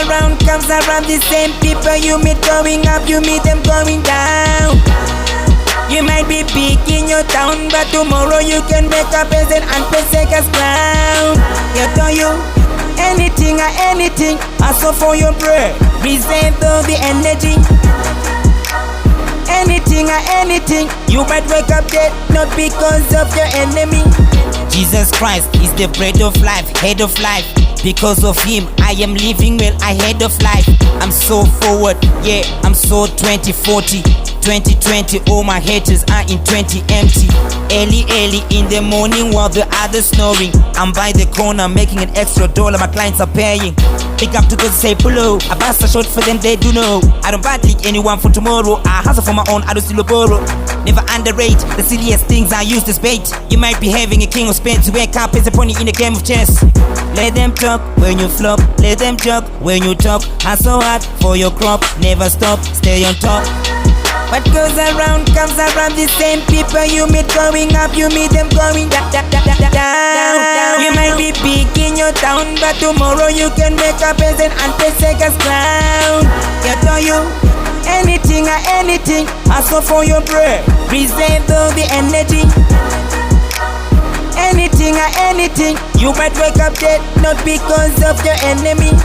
around comes around. The same people you meet going up, you meet them going down. You might be big in your town, but tomorrow you can wake up as an unprecedented clown. You tell you anything or anything, also for your bread, resemble the energy. Anything or anything, you might wake up dead, not because of your enemy. Jesus Christ is the bread of life, head of life. Because of him, I am living well ahead of life. I'm so forward, yeah, I'm so 2040. 2020, all my haters are in 20 empty. Early in the morning while the others snoring. I'm by the corner making an extra dollar, my clients are paying. Pick up to those say pull. I bust a shot for them, they do know. I don't badly anyone for tomorrow. I hustle for my own, I don't still borrow. Never underrate the silliest things I use to bait. You might be having a king of spades. Wake up as a pony in a game of chess. Let them talk when you flop, let them joke when you talk. Hustle hard for your crop, never stop, stay on top. What goes around comes around. The same people you meet going up, you meet them going down. You might be big in your town, but tomorrow you can wake up as an unprecedented clown. You tell you anything or anything, ask for your bread, resemble the energy. Anything or anything, you might wake up dead, not because of your enemy.